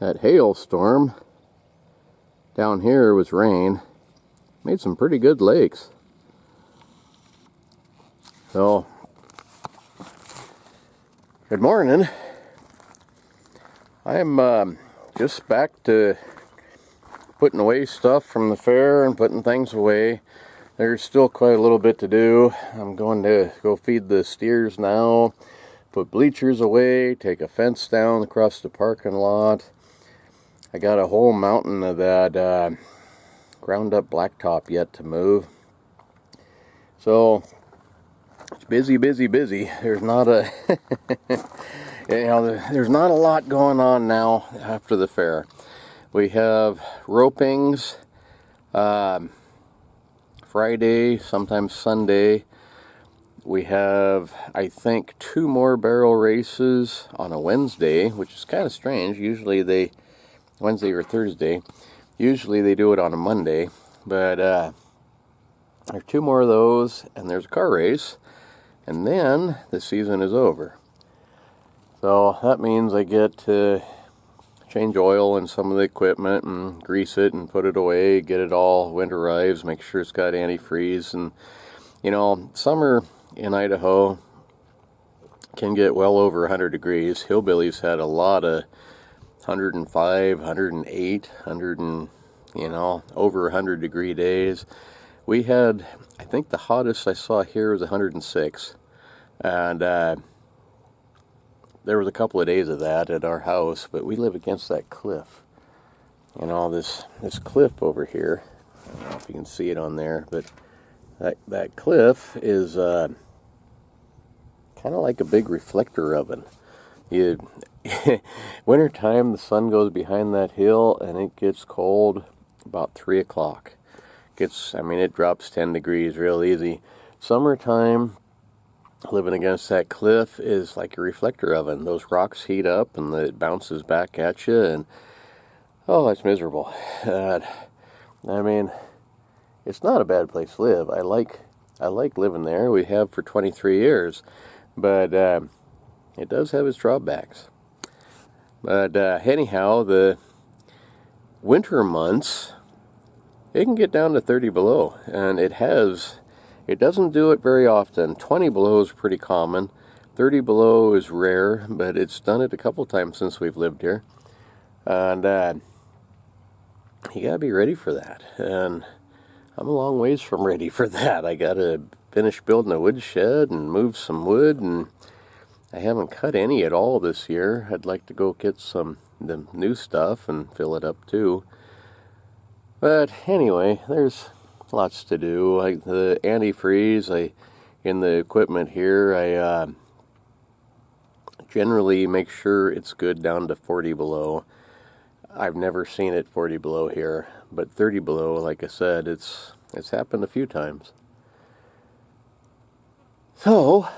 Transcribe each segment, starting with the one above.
That hailstorm down here was rain. Made some pretty good lakes. So, good morning. I'm just back to putting away stuff from the fair and putting things away. There's still quite a little bit to do. I'm going to go feed the steers now, put bleachers away, take a fence down across the parking lot. I got a whole mountain of that ground up blacktop yet to move. So it's busy. There's not a there's not a lot going on now after the fair. We have ropings Friday, sometimes Sunday. We have, I think, 2 more barrel races on a Wednesday, which is kind of strange. Usually Wednesday or Thursday. Usually they do it on a Monday, but there are 2 more of those, and there's a car race, and then the season is over. So that means I get to change oil in some of the equipment and grease it and put it away, get it all winterized, make sure it's got antifreeze. And summer in Idaho can get well over 100 degrees. Hillbillies had a lot of 105, 108, over 100 degree days. We had, I think the hottest I saw here was 106, and there was a couple of days of that at our house, but we live against that cliff. This cliff over here, I don't know if you can see it on there, but that cliff is kind of like a big reflector oven. Wintertime, the sun goes behind that hill and it gets cold about 3 o'clock. It drops 10 degrees real easy. Summertime, living against that cliff is like a reflector oven. Those rocks heat up and it bounces back at you, and it's miserable. It's not a bad place to live. I like living there. We have for 23 years, but it does have its drawbacks. But anyhow, the winter months, it can get down to 30 below, and it doesn't do it very often. 20 below is pretty common. 30 below is rare, but it's done it a couple times since we've lived here. And you gotta be ready for that. And I'm a long ways from ready for that. I gotta finish building a woodshed and move some wood, and I haven't cut any at all this year. I'd like to go get the new stuff and fill it up too. But anyway, there's lots to do. Like the antifreeze, in the equipment here, I generally make sure it's good down to 40 below. I've never seen it 40 below here, but 30 below, like I said, it's happened a few times. So,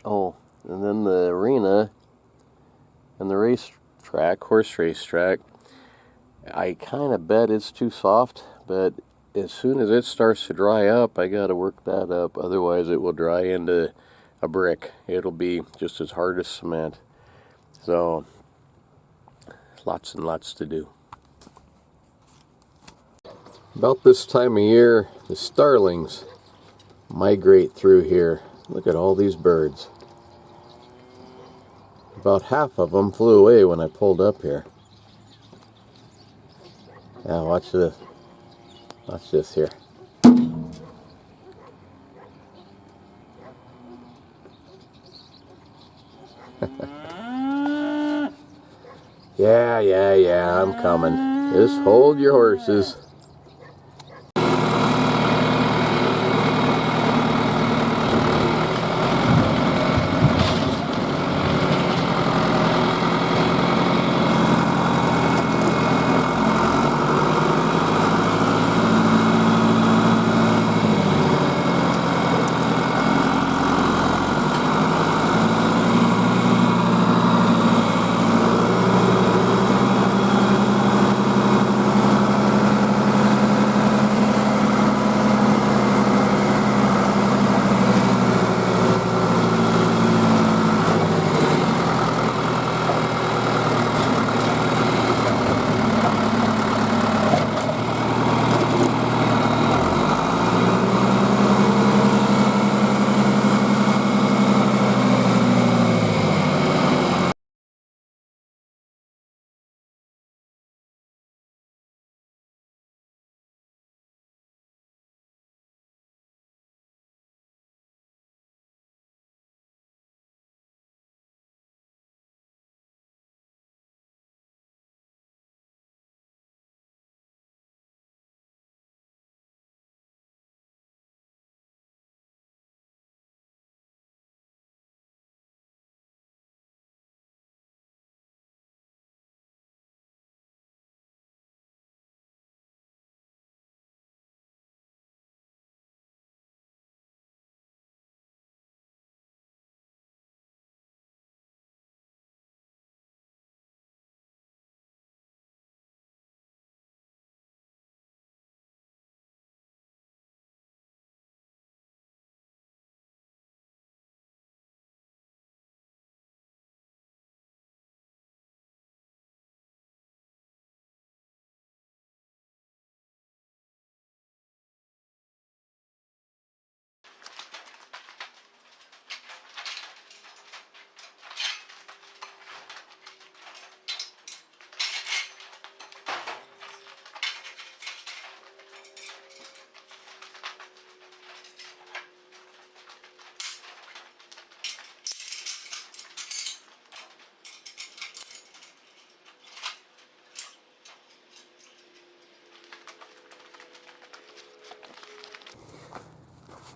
and then the arena and the horse race track, I kind of bet it's too soft, but as soon as it starts to dry up, I got to work that up. Otherwise, it will dry into a brick. It'll be just as hard as cement. So, lots and lots to do. About this time of year, the starlings migrate through here. Look at all these birds. About half of them flew away when I pulled up here. Now watch this. Watch this here. Yeah, I'm coming. Just hold your horses.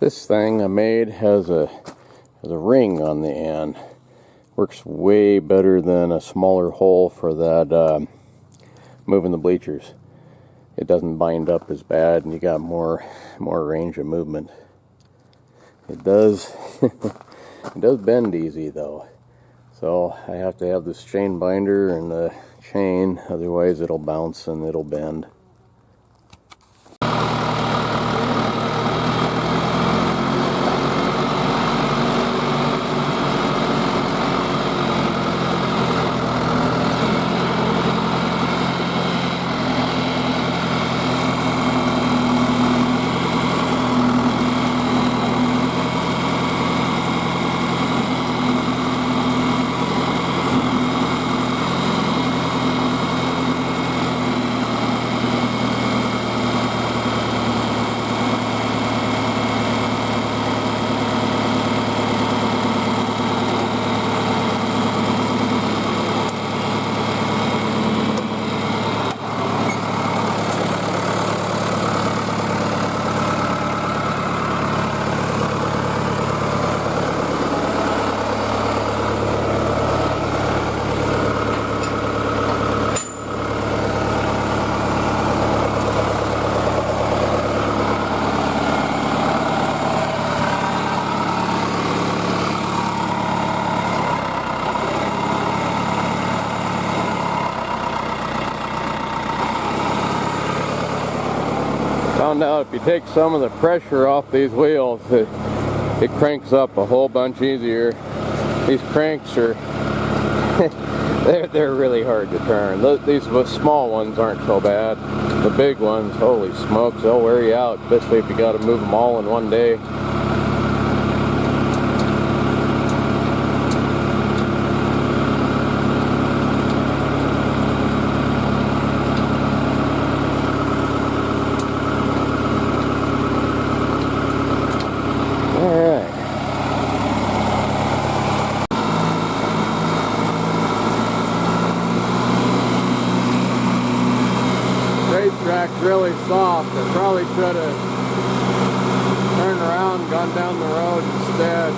This thing I made has a ring on the end. Works way better than a smaller hole for that moving the bleachers. It doesn't bind up as bad, and you got more range of movement. It does it does bend easy though, so I have to have this chain binder and the chain, otherwise it'll bounce and it'll bend. Found out if you take some of the pressure off these wheels, it cranks up a whole bunch easier. These cranks are they're really hard to turn. These small ones aren't so bad. The big ones, holy smokes, they'll wear you out, especially if you got to move them all in one day. Racetrack's really soft. I probably should have turned around and gone down the road instead.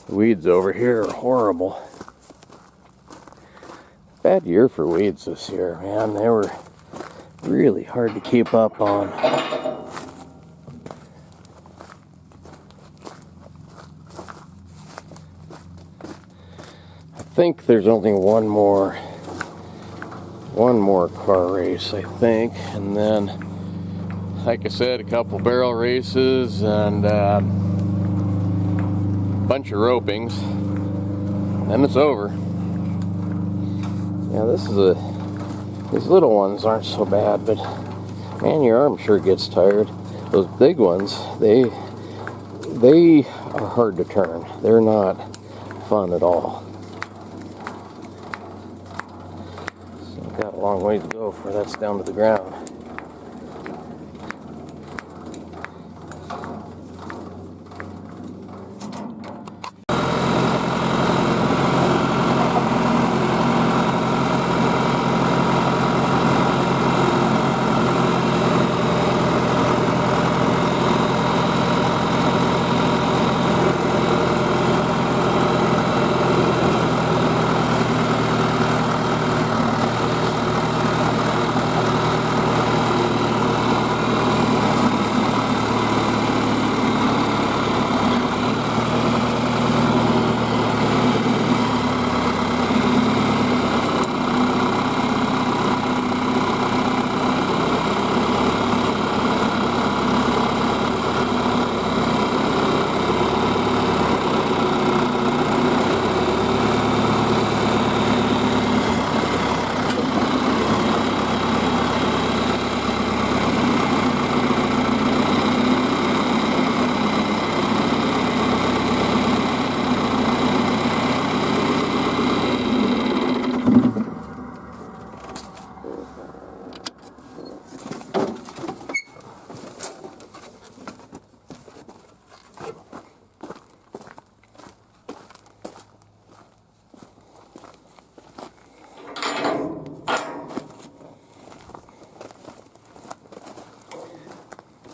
The weeds over here are horrible. Bad year for weeds this year, man. They were really hard to keep up on. I think there's only one more car race, I think, and then, like I said, a couple barrel races and bunch of ropings, then it's over. Yeah, these little ones aren't so bad, but man, your arm sure gets tired. Those big ones, they are hard to turn. They're not fun at all. So I've got a long way to go before that's down to the ground.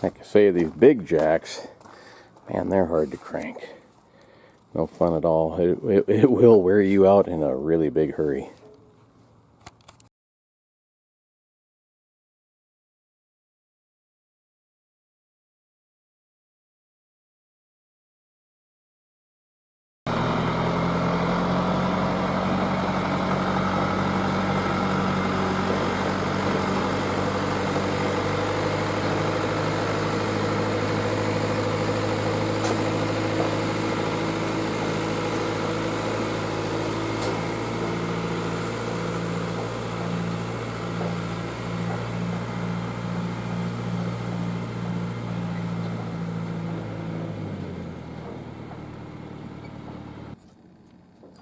Like I say, these big jacks, man, they're hard to crank. No fun at all. It will wear you out in a really big hurry.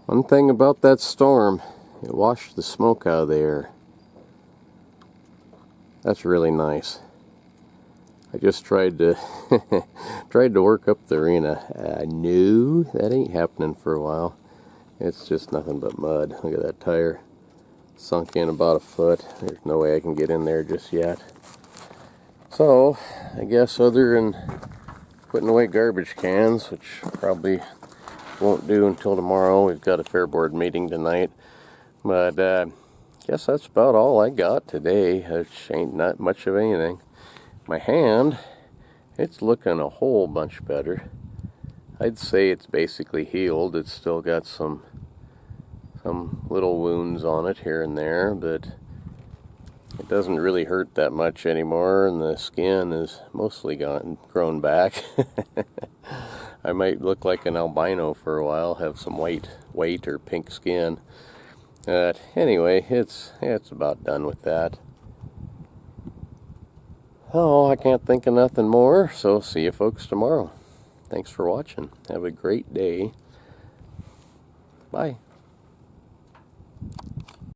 One thing about that storm, it washed the smoke out of the air. That's really nice. I just tried to work up the arena. I knew that ain't happening for a while. It's just nothing but mud. Look at that tire. Sunk in about a foot. There's no way I can get in there just yet. So, I guess other than putting away garbage cans, which probably won't do until tomorrow. We've got a fair board meeting tonight. But guess that's about all I got today. Which ain't not much of anything. My hand, it's looking a whole bunch better. I'd say it's basically healed. It's still got some little wounds on it here and there, but it doesn't really hurt that much anymore, and the skin is mostly grown back. I might look like an albino for a while, have some white or pink skin. But anyway, it's about done with that. Oh, I can't think of nothing more, so see you folks tomorrow. Thanks for watching. Have a great day. Bye.